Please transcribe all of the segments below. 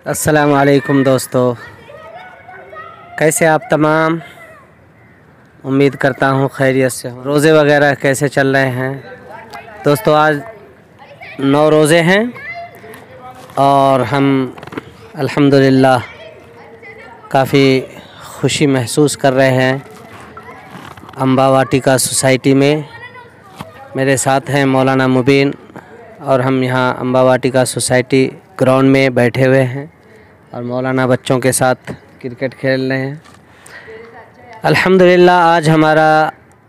السلام علیکم دوستو، کیسے آپ تمام؟ امید کرتا ہوں خیریت سے ہوں۔ روزے وغیرہ کیسے چل رہے ہیں دوستو؟ آج 9 روزے ہیں اور ہم الحمدللہ کافی خوشی محسوس کر رہے ہیں۔ امبا واٹیکا سوسائٹی میں میرے ساتھ ہیں مولانا مبین، اور ہم یہاں امبا واٹیکا سوسائٹی گراؤنڈ میں بیٹھے ہوئے ہیں اور مولانا بچوں کے ساتھ کرکٹ کھیل رہے ہیں۔ الحمدللہ آج ہمارا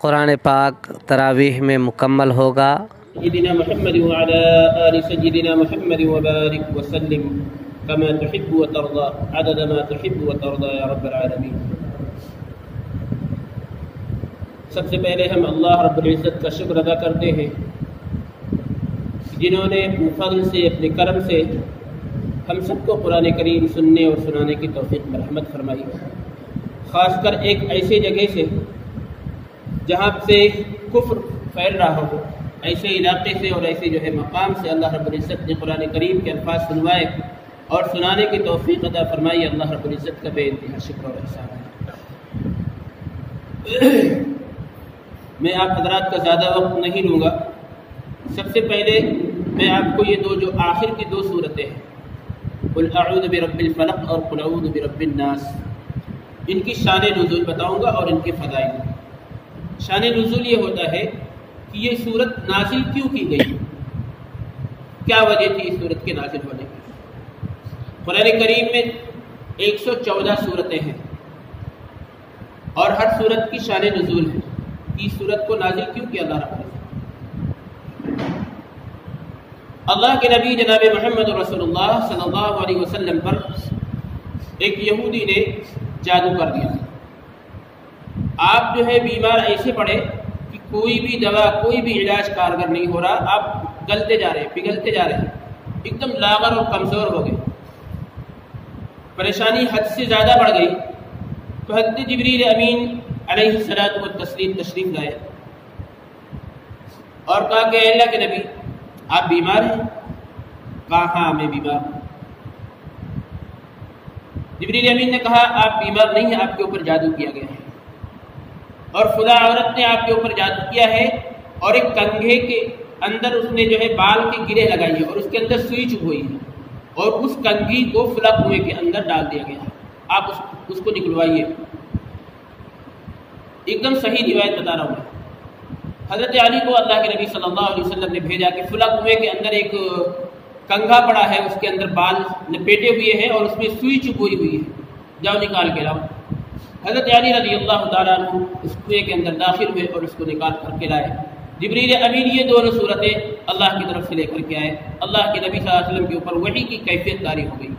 قرآن پاک تراویح میں مکمل ہوگا۔ سيدنا محمد وعلى آل سيدنا محمد وبارك وسلم كما تحب وترضى عدد ما تحب وترضى يا رب العالمين۔ سب سے پہلے ہم اللہ رب العزت کا شکر ادا کرتے ہیں جنہوں نے اپنے فضل سے، اپنے کرم سے ہم سب کو قرآن کریم سننے اور سنانے کی توفیق مرحمت فرمائی، خاص کر ایک ایسے جگہ سے جہاں سے کفر پھیل رہا ہو، ایسے علاقے سے اور ایسے جو ہے مقام سے اللہ رب العزت نے قرآن کریم کے الفاظ سنوائے اور سنانے کی توفیق عطا فرمائی۔ اللہ رب العزت کا بے انتہا شکر اور احسان ہے۔ میں آپ حضرات کا زیادہ وقت نہیں لوں گا۔ سب سے پہلے میں آپ کو یہ جو آخر کی 2 صورتیں ہیں، قل اعوذ برب الفلق اور قل اعوذ برب الناس، ان کی شان نزول بتاؤں گا اور ان کے فضائل۔ شان نزول یہ ہوتا ہے کہ یہ صورت نازل کیوں کی گئی، کیا وجہ تھی اس صورت کے نازل ہونے کی۔ قرآن کریم میں 114 صورتیں ہیں اور ہر صورت کی شان نزول ہے کہ اس صورت کو نازل کیوں کیا اللہ رب العزت۔ اللہ کے نبی جناب محمد رسول اللہ صلی اللہ علیہ وسلم پر ایک یہودی نے جادو کر دیا۔ آپ جو ہے بیمار ایسے پڑے کہ کوئی بھی دوا، کوئی بھی علاج کارگر نہیں ہو رہا، آپ گلتے جا رہے ہیں، پگھلتے جا رہے ہیں، ایک دم لاغر اور کمزور ہو گئے، پریشانی حد سے زیادہ بڑھ گئی۔ تو حضرت جبریل امین علیہ الصلوۃ والتسلیم تشریف لائے اور کہا کہ اے اللہ کے نبی آپ بیمار ہیں؟ کہا ہاں میں بیمار ہوں۔ جبریل امین نے کہا آپ بیمار نہیں ہیں، آپ کے اوپر جادو کیا گیا ہے اور فلاں عورت نے آپ کے اوپر جادو کیا ہے اور ایک کنگھے کے اندر اس نے جو ہے بال کی گرہ لگائی ہے اور اس کے اندر سوئی چبھ ہوئی ہے اور اس کنگھی کو فلاں کنویں کے اندر ڈال دیا گیا ہے، آپ اس کو نکلوائیے۔ ایک دم صحیح روایت بتا رہا ہوں میں۔ حضرت علی کو اللہ کے نبی صلی اللہ علیہ وسلم نے بھیجا کہ فلاں کنویں کے اندر ایک کنگھا پڑا ہے، اس کے اندر بال لپیٹے ہوئے ہیں اور اس میں سوئی چبھوئی ہوئی ہے، جاؤ نکال کے لاؤ۔ حضرت علی رضی اللہ تعالیٰ عنہ اس کنویں کے اندر داخل ہوئے اور اس کو نکال کر کے لائے۔ جبریل امین یہ دونوں صورتیں اللہ کی طرف سے لے کر کے آئے۔ اللہ کے نبی صلی اللہ علیہ وسلم کے اوپر وحی کی کیفیت طاری ہو گئی۔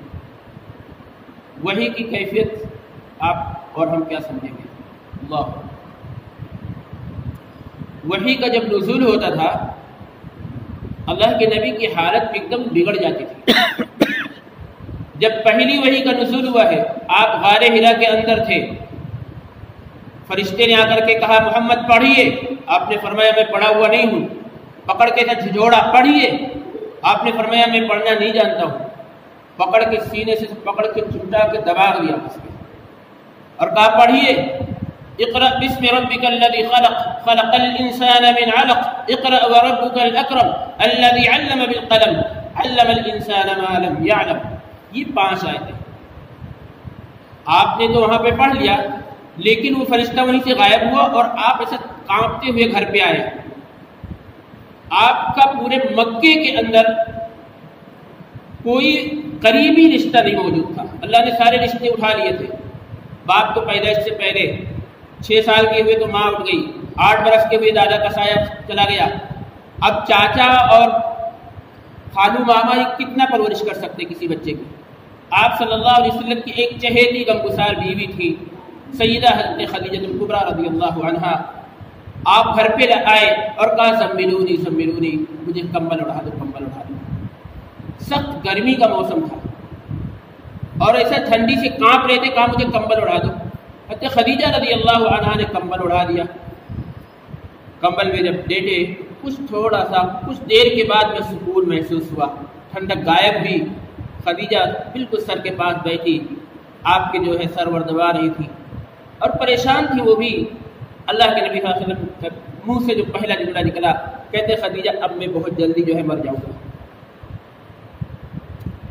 وحی کی کیفیت آپ اور ہم کیا سمجھیں گے؟ اللہ، وحی کا جب نزول ہوتا تھا اللہ کے نبی کی حالت ایک دم بگڑ جاتی تھی۔ جب پہلی وحی کا نزول ہوا ہے، آپ غار حرا کے اندر تھے، فرشتے نے آ کر کے کہا محمد پڑھیے، آپ نے فرمایا میں پڑھا ہوا نہیں ہوں، پکڑ کے جھنجھوڑا پڑھیے، آپ نے فرمایا میں پڑھنا نہیں جانتا ہوں، پکڑ کے سینے سے پکڑ کے چمٹا کے دبا دیا اور کہا پڑھیے، اقرأ بسم ربك الذي خلق خلق الانسان من علق اقرأ وربك الاکرم الذي علم بالقلم علم الانسان ما لم يعلم۔ یہ 5 آیتیں آپ نے تو وہاں پہ پڑھ لیا، لیکن وہ فرشتہ وہیں سے غائب ہوا اور آپ ایسے کانپتے ہوئے گھر پہ آئے۔ آپ کا پورے مکے کے اندر کوئی قریبی رشتہ نہیں موجود تھا، اللہ نے سارے رشتے اٹھا لیے تھے۔ باپ تو پیدائش سے پہلے 6 سال کے ہوئے تو ماں اٹھ گئی، 8 برس کے ہوئے دادا کا سایہ چلا گیا، اب چاچا اور خالو ماما کتنا پرورش کر سکتے کسی بچے کی۔ آپ صلی اللہ علیہ وسلم کی ایک چہیتی غمگسار بیوی تھی سیدہ حضرت خدیجہ الکبریٰ رضی اللہ عنہا۔ آپ گھر پہ آئے اور کہا زملونی زملونی، مجھے کمبل اڑا دو، کمبل اڑا دو۔ سخت گرمی کا موسم تھا اور ایسا ٹھنڈی سے کانپ رہے تھے، کہا مجھے کمبل اڑا دو۔ حضرت خدیجہ رضی اللہ عنہا نے کمبل اڑا دیا۔ کمبل میں جب لیٹے کچھ تھوڑا سا کچھ دیر کے بعد میں سکون محسوس ہوا، ٹھنڈک غائب ہوئی، خدیجہ بالکل سر کے پاس بیٹھی، آپ کے جو ہے سر دبا رہی تھی اور پریشان تھی وہ بھی۔ اللہ کے نبی صلی اللہ علیہ وسلم کے منہ سے جو پہلا جملہ نکلا، کہتے خدیجہ اب میں بہت جلدی جو ہے مر جاؤں گا۔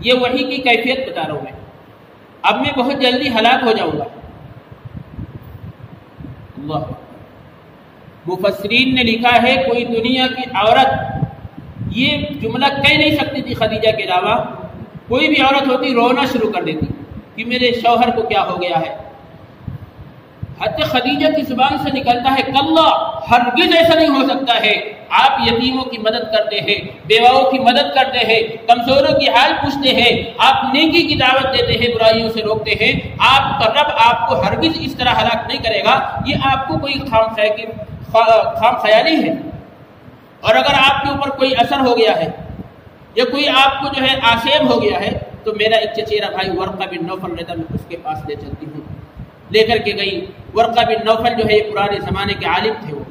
یہ وحی کی کیفیت بتا رہا ہوں میں، اب میں بہت جلدی ہلاک ہو جاؤں گا۔ اللہ، مفسرین نے لکھا ہے کوئی دنیا کی عورت یہ جملہ کہہ نہیں سکتی تھی خدیجہ کے علاوہ، کوئی بھی عورت ہوتی رونا شروع کر دیتی کہ میرے شوہر کو کیا ہو گیا ہے۔ حتی خدیجہ کی زبان سے نکلتا ہے کلا، ہرگز ایسا نہیں ہو سکتا ہے، آپ یتیموں کی مدد کرتے ہیں، بیواؤں کی مدد کرتے ہیں، کمزوروں کی حال پوچھتے ہیں، آپ نیکی کی دعوت دیتے ہیں، برائیوں سے روکتے ہیں، آپ کا رب آپ کو ہرگز اس طرح ہلاک نہیں کرے گا، یہ آپ کو کوئی خام خیالی ہے۔ اور اگر آپ کے اوپر کوئی اثر ہو گیا ہے یا کوئی آپ کو جو ہے آسیب ہو گیا ہے تو میرا ایک چچیرا بھائی ورقہ بن نوفل رہتا، میں اس کے پاس لے چلتی ہوں۔ لے کر کے گئی۔ ورقہ بن نوفل جو ہے یہ پرانے زمانے کے عالم تھے، وہ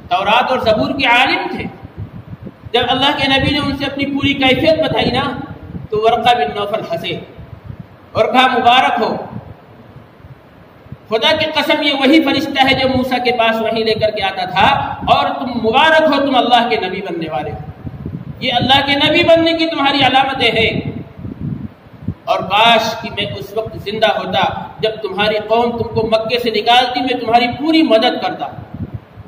تورات اور زبور کے عالم تھے۔ جب اللہ کے نبی نے ان سے اپنی پوری کیفیت بتائی نا تو ورقہ بن نوفل ہنسے اور کہا مبارک ہو، خدا کی قسم یہ وہی فرشتہ ہے جو موسیٰ کے پاس وحی لے کر کے آتا تھا، اور تم مبارک ہو، تم اللہ کے نبی بننے والے ہو، یہ اللہ کے نبی بننے کی تمہاری علامتیں ہیں۔ اور کاش کہ میں اس وقت زندہ ہوتا جب تمہاری قوم تم کو مکے سے نکالتی، میں تمہاری پوری مدد کرتا۔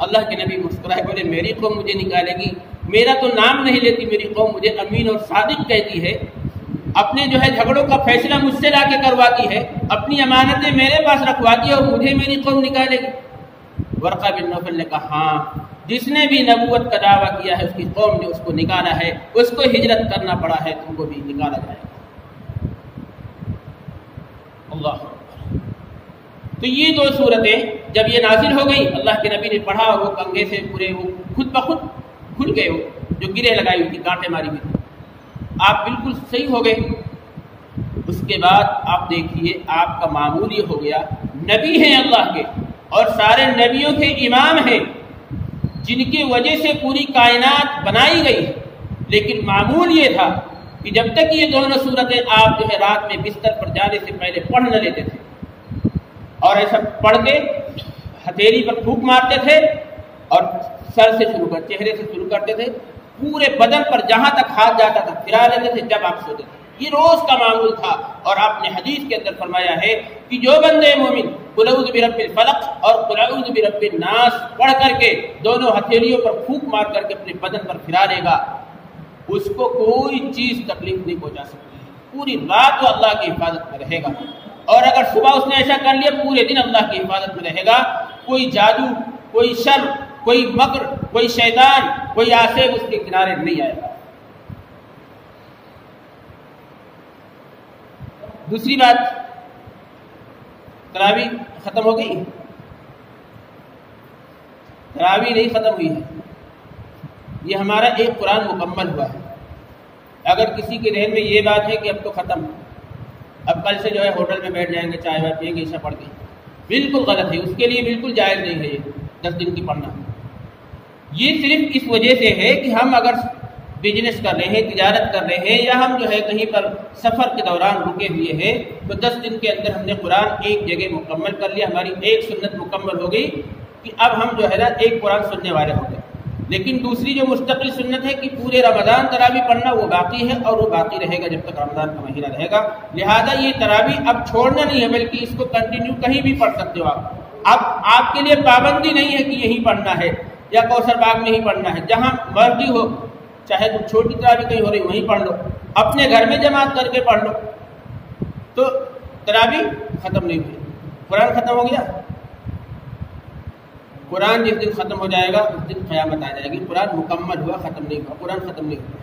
اللہ کے نبی مسکرائے بولے میری قوم مجھے نکالے گی؟ میرا تو نام نہیں لیتی، میری قوم مجھے امین اور صادق کہتی ہے، اپنے جو ہے جھگڑوں کا فیصلہ مجھ سے لا کے کرواتی ہے، اپنی امانتیں میرے پاس رکھواتی ہے، اور مجھے میری قوم نکالے گی؟ ورقہ بن نوفل نے کہا ہاں، جس نے بھی نبوت کا دعویٰ کیا ہے اس کی قوم نے اس کو نکالا ہے، اس کو ہجرت کرنا پڑا ہے، تم کو بھی نکالا جائے گا۔ اللہ، تو یہ دو صورتیں جب یہ نازل ہو گئی، اللہ کے نبی نے پڑھا، وہ کنگھے سے پورے وہ خود بخود کھل گئے، وہ جو گرے لگائی ہوئی تھی، کانٹے ماری ہوئی تھی، آپ بالکل صحیح ہو گئے۔ اس کے بعد آپ دیکھیے آپ کا معمول یہ ہو گیا، نبی ہیں اللہ کے اور سارے نبیوں کے امام ہیں جن کی وجہ سے پوری کائنات بنائی گئی ہے، لیکن معمول یہ تھا کہ جب تک یہ دونوں صورتیں آپ جو ہے رات میں بستر پر جانے سے پہلے پڑھ نہ لیتے تھے، اور ایسا پڑھ کے ہتھیلی پر پھونک مارتے تھے اور سر سے شروع کر چہرے سے شروع کرتے تھے، پورے بدن پر جہاں تک ہاتھ جاتا تھا پھرا لیتے تھے جب آپ سوتے تھے۔ یہ روز کا معمول تھا، اور آپ نے حدیث کے اندر فرمایا ہے کہ جو بندے مومن قل اعوذ برب الفلق اور قل اعوذ برب الناس پڑھ کر کے دونوں ہتھیلیوں پر پھونک مار کر کے اپنے بدن پر پھرا لے گا، اس کو کوئی چیز تکلیف نہیں پہنچا سکتی ہے، پوری رات وہ اللہ کی حفاظت میں رہے گا، اور اگر صبح اس نے ایسا کر لیا پورے دن اللہ کی حفاظت میں رہے گا، کوئی جادو، کوئی شر، کوئی مکر، کوئی شیطان، کوئی آسیب اس کے کنارے نہیں آئے گا۔ دوسری بات، تراویح ختم ہو گئی؟ تراویح نہیں ختم ہوئی ہے، یہ ہمارا ایک قرآن مکمل ہوا ہے۔ اگر کسی کے ذہن میں یہ بات ہے کہ اب تو ختم، اب کل سے جو ہے ہوٹل میں بیٹھ جائیں گے، چائے وائے پئیں گے، عشاء پڑھ کے، بالکل غلط ہے، اس کے لیے بالکل جائز نہیں ہے یہ 10 دن کی پڑھنا۔ یہ صرف اس وجہ سے ہے کہ ہم اگر بزنس کر رہے ہیں، تجارت کر رہے ہیں، یا ہم جو ہے کہیں پر سفر کے دوران رکے ہوئے ہیں، تو 10 دن کے اندر ہم نے قرآن ایک جگہ مکمل کر لیا، ہماری ایک سنت مکمل ہو گئی کہ اب ہم جو ہے نا ایک قرآن سننے والے ہو گئے۔ لیکن دوسری جو مستقل سنت ہے کہ پورے رمضان تراویح پڑھنا، وہ باقی ہے، اور وہ باقی رہے گا جب تک رمضان کا مہینہ رہے گا۔ لہذا یہ تراویح اب چھوڑنا نہیں ہے، بلکہ اس کو کنٹینیو کہیں بھی پڑھ سکتے ہو آپ۔ اب آپ کے لیے پابندی نہیں ہے کہ یہیں پڑھنا ہے یا کوثر باغ میں ہی پڑھنا ہے، جہاں مرضی ہو، چاہے تم چھوٹی تراویح کہیں ہو رہی وہیں پڑھ لو، اپنے گھر میں جماعت کر کے پڑھ لو۔ تو تراویح ختم نہیں ہوئی، قرآن ختم ہو گیا۔ قرآن جس دن ختم ہو جائے گا اس دن قیامت آ جائے گی، قرآن مکمل ہوا، ختم نہیں ہوا، قرآن ختم نہیں ہوا۔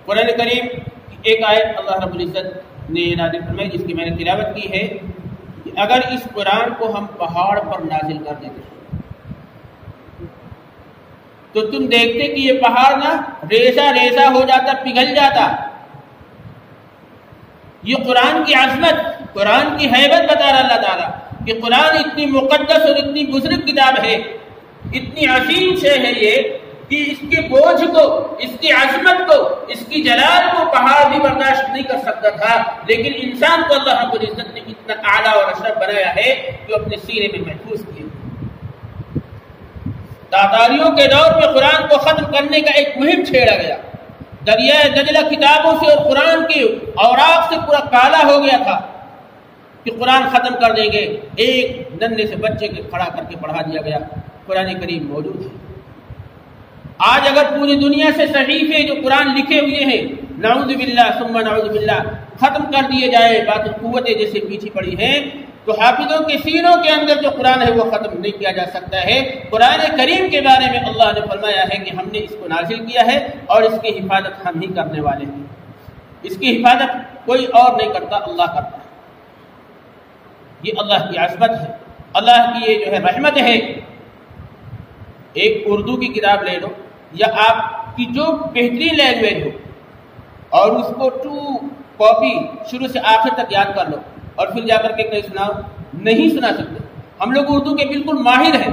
قرآن کریم ایک آیت اللہ رب العزت نے نازل فرمائی جس کی میں نے تلاوت کی ہے کہ اگر اس قرآن کو ہم پہاڑ پر نازل کر دیتے تو تم دیکھتے کہ یہ پہاڑ نا ریزہ ریزہ ہو جاتا، پگھل جاتا۔ یہ قرآن کی عظمت، قرآن کی ہیبت بتا رہا اللہ تعالیٰ کہ قرآن اتنی مقدس اور اتنی بزرگ کتاب ہے، اتنی عظیم شے ہے یہ کہ اس کے بوجھ کو، اس کی عظمت کو، اس کی جلال کو پہاڑ بھی برداشت نہیں کر سکتا تھا، لیکن انسان کو اللہ رب العزت نے اتنا اعلیٰ اور اشرف بنایا ہے جو اپنے سینے میں محفوظ کیے۔ تاتاریوں کے دور میں قرآن کو ختم کرنے کا ایک مہم چھیڑا گیا، دریائے دجلہ کتابوں سے اور قرآن کے اوراق سے پورا کالا ہو گیا تھا کہ قرآن ختم کر دیں گے۔ ایک ننھے سے بچے کے کھڑا کر کے پڑھا دیا گیا، قرآن کریم موجود ہے۔ آج اگر پوری دنیا سے صحیفے جو قرآن لکھے ہوئے ہیں، نعوذ باللہ ثم نعوذ باللہ، ختم کر دیے جائے، بات قوتیں جیسے پیچھے پڑی ہیں، تو حافظوں کے سینوں کے اندر جو قرآن ہے وہ ختم نہیں کیا جا سکتا ہے۔ قرآن کریم کے بارے میں اللہ نے فرمایا ہے کہ ہم نے اس کو نازل کیا ہے اور اس کی حفاظت ہم ہی کرنے والے ہیں۔ اس کی حفاظت کوئی اور نہیں کرتا، اللہ کرتا ہے۔ یہ اللہ کی عظمت ہے، اللہ کی یہ جو ہے رحمت ہے۔ ایک اردو کی کتاب لے لو یا آپ کی جو بہترین لینگویج ہو اور اس کو ٹو کاپی شروع سے آخر تک یاد کر لو اور پھر جا کر کے کہیں سناؤ، نہیں سنا سکتے۔ ہم لوگ اردو کے بالکل ماہر ہیں،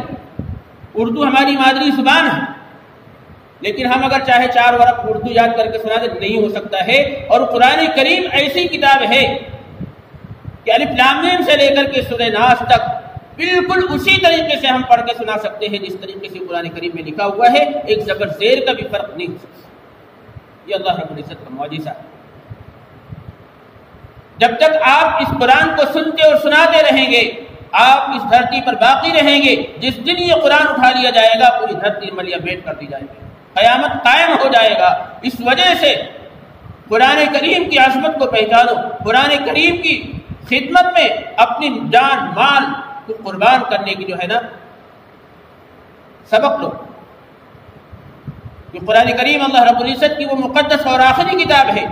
اردو ہماری مادری زبان ہے، لیکن ہم اگر چاہے 4 ورق اردو یاد کر کے سنا دیں نہیں ہو سکتا ہے۔ اور قرآن کریم ایسی کتاب ہے کہ الف لام میم سے لے کر کے سورہ ناس تک بالکل اسی طریقے سے ہم پڑھ کے سنا سکتے ہیں جس طریقے سے قرآن کریم میں لکھا ہوا ہے، ایک زبر زیر کا بھی فرق نہیں ہو سکتا۔ یہ اللہ رب العزت کا معجزہ ہے۔ جب تک آپ اس قرآن کو سنتے اور سناتے رہیں گے، آپ اس دھرتی پر باقی رہیں گے۔ جس دن یہ قرآن اٹھا لیا جائے گا، پوری دھرتی ملیا بیٹ کر دی جائے گی، قیامت قائم ہو جائے گا۔ اس وجہ سے قرآن کریم کی عظمت کو پہچانو، قرآن کریم کی خدمت میں اپنی جان مال کو قربان کرنے کی جو ہے نا سبق لو۔ کہ قرآن کریم اللہ رب العزت کی وہ مقدس اور آخری کتاب ہے۔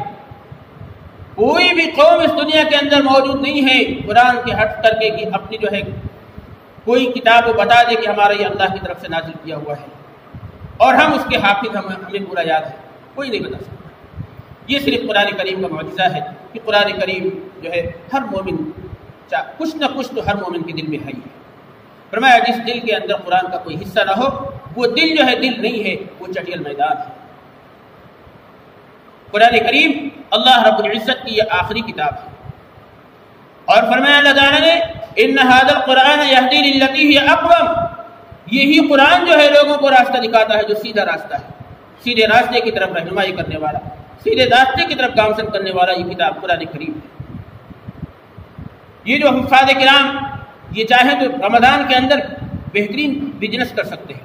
کوئی بھی قوم اس دنیا کے اندر موجود نہیں ہے قرآن کے ہٹ کر کے کہ اپنی جو ہے کوئی کتاب وہ بتا دے کہ ہمارا یہ اللہ کی طرف سے نازل کیا ہوا ہے اور ہم اس کے حافظ، ہمیں پورا یاد ہے، کوئی نہیں بتا سکتا۔ یہ صرف قرآن کریم کا معجزہ ہے کہ قرآن کریم جو ہے ہر مومن کچھ نہ کچھ تو ہر مومن کے دل میں ہے ہی ہے۔ فرمایا جس دل کے اندر قرآن کا کوئی حصہ نہ ہو وہ دل جو ہے دل نہیں ہے، وہ چٹیل میدان ہے۔ قرآن کریم اللہ رب العزت کی یہ آخری کتاب ہے۔ اور فرمایا اللہ تعالیٰ نے ان ھذا القرآن یہدی للتی ہی اقوم، یہی قرآن جو ہے لوگوں کو راستہ دکھاتا ہے جو سیدھا راستہ ہے، سیدھے راستے کی طرف رہنمائی کرنے والا، سیدھے راستے کی طرف گامزن کرنے والا یہ کتاب قرآن کریم ہے۔ یہ جو حفاظ کرام یہ چاہیں تو رمضان کے اندر بہترین بزنس کر سکتے ہیں،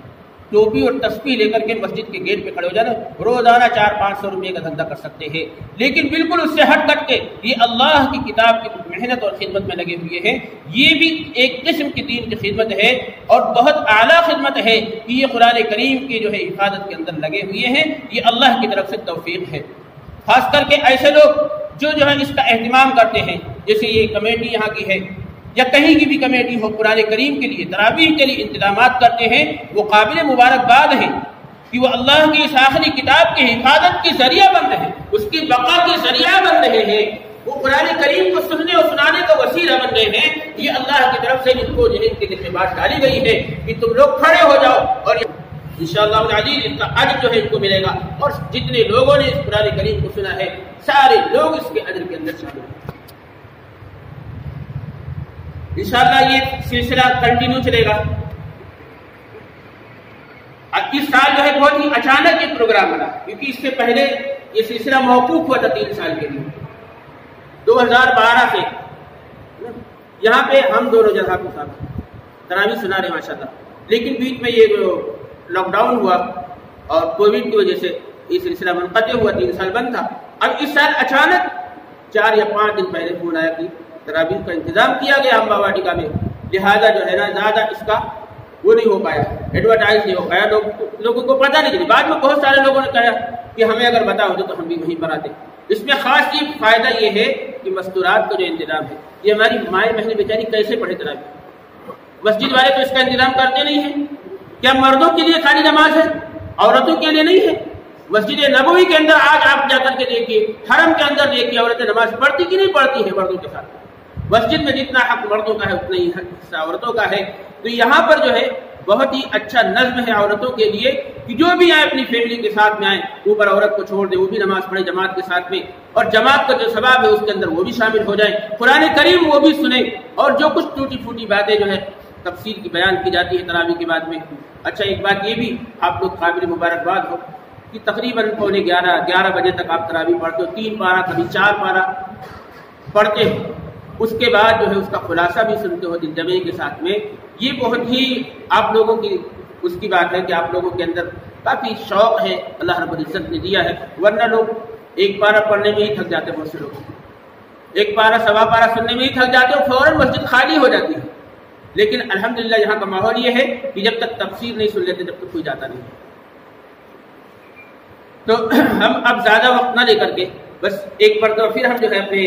ٹوپی اور تسبیح لے کر کے مسجد کے گیٹ پہ کھڑے ہو جانا، روزانہ 400-500 روپے کا دھندا کر سکتے ہیں، لیکن بالکل اس سے ہٹ کر کے یہ اللہ کی کتاب کی محنت اور خدمت میں لگے ہوئے ہیں۔ یہ بھی ایک قسم کی دین کی خدمت ہے اور بہت اعلیٰ خدمت ہے کہ یہ قرآن کریم کی جو ہے حفاظت کے اندر لگے ہوئے ہیں۔ یہ اللہ کی طرف سے توفیق ہے، خاص کر کے ایسے لوگ جو ہے اس کا اہتمام کرتے ہیں، جیسے یہ کمیٹی یہاں کی ہے یا کہیں کی بھی کمیٹی ہو، قرآن کریم کے لیے تراویح کے لیے انتظامات کرتے ہیں، وہ قابل مبارکباد ہیں کہ وہ اللہ کی اس آخری کتاب کی حفاظت کے ذریعہ بن رہے ہیں، اس کی بقا کے ذریعہ بن رہے ہیں، وہ قرآن کریم کو سننے اور سنانے کا وسیلہ بن رہے ہیں۔ یہ اللہ کی طرف سے ان کو جو ہے ان کے دل میں بات ڈالی گئی ہے کہ تم لوگ کھڑے ہو جاؤ اور انشاءاللہ العزیز اس کا اجر جو ہے ان کو ملے گا، اور جتنے لوگوں نے اس قرآن کریم کو سنا ہے سارے لوگ اس کے اجر کے اندر شامل ہیں۔ انشاءاللہ یہ سلسلہ کنٹینیو چلے گا۔ اب اس سال جو ہے بہت ہی اچانک یہ پروگرام بنا، کیونکہ اس سے پہلے یہ سلسلہ موقوف ہوا تھا 3 سال کے لیے، 2012 سے یہاں پہ ہم دونوں جگہ کو ساتھ تراویح سنا رہے ماشاءاللہ، لیکن بیچ میں یہ جو لاک ڈاؤن ہوا اور کووڈ کی وجہ سے یہ سلسلہ منقطع ہوا، 3 سال بند تھا۔ اب اس سال اچانک 4 یا 5 دن پہلے فون آیا کہ تراویح کا انتظام کیا گیا امبا واٹیکا میں، لہذا جو ہے نا زیادہ اس کا وہ نہیں ہو پایا، ایڈورٹائز نہیں ہو پایا، لوگوں کو پتہ نہیں چلی۔ بعد میں بہت سارے لوگوں نے کہا کہ ہمیں اگر بتا ہوتا تو ہم بھی وہیں پر آتے۔ اس میں خاص یہ فائدہ یہ ہے کہ مستورات کا جو انتظام ہے، یہ ہماری مائیں بہنیں بیچاری کیسے پڑھے تراویح، مسجد والے تو اس کا انتظام کرتے نہیں ہیں۔ کیا مردوں کے لیے خالی نماز ہے، عورتوں کے لیے نہیں ہے؟ مسجد نبوی کے اندر آج آپ جا کر کے دیکھیے، حرم کے اندر دیکھیے عورتیں نماز پڑھتی کہ نہیں پڑھتی ہے مردوں کے ساتھ۔ مسجد میں جتنا حق مردوں کا ہے اتنا ہی حصہ عورتوں کا ہے۔ تو یہاں پر جو ہے بہت ہی اچھا نظم ہے عورتوں کے لیے کہ جو بھی آئے اپنی فیملی کے ساتھ میں آئیں، اوپر عورت کو چھوڑ دے، وہ بھی نماز پڑھے جماعت کے ساتھ میں، اور جماعت کا جو ثواب ہے اس کے اندر وہ بھی شامل ہو جائیں، قرآن کریم وہ بھی سنیں، اور جو کچھ ٹوٹی پھوٹی باتیں جو ہے تفسیر کی بیان کی جاتی ہے تراویح کے بعد میں۔ اچھا ایک بات یہ بھی آپ لوگ قابل مبارکباد ہو کہ تقریباً 11 بجے تک آپ تراویح پڑھتے ہو، 3 پارہ کبھی 4 پارہ پڑھتے ہو، اس کے بعد جو ہے اس کا خلاصہ بھی سنتے ہو دل جمعی کے ساتھ میں۔ یہ بہت ہی آپ لوگوں کی اس کی بات ہے کہ آپ لوگوں کے اندر کافی شوق ہے، اللہ رب العزت نے دیا ہے، ورنہ لوگ ایک پارہ پڑھنے میں ہی تھک جاتے، بہت سے لوگ ایک پارہ سوا پارہ سننے میں ہی تھک جاتے اور فوراً مسجد خالی ہو جاتی ہے۔ لیکن الحمدللہ یہاں کا ماحول یہ ہے کہ جب تک تفسیر نہیں سن لیتے جب تک کوئی جاتا نہیں۔ تو ہم اب زیادہ وقت نہ لے کر کے بس ایک مرتبہ پھر ہم جو ہے اپنے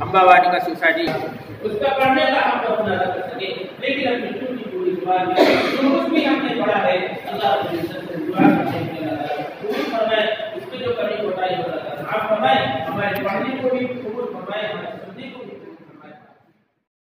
امبا واٹیکا سوسائٹی اس کا پڑھنے کا ہم کو اپنا کر سکے، لیکن اپنی چھوٹی پوری زبان میں جو کچھ بھی ہم نے پڑھا ہے اللہ رب العزت سے دعا کرتے ہیں کہ قبول فرمائے، اس پہ جو کمی کوتاہی ہو رہا ہے آپ فرمائیں، ہمارے پڑھنے کو بھی قبول فرمائے، ہمارے سننے کو بھی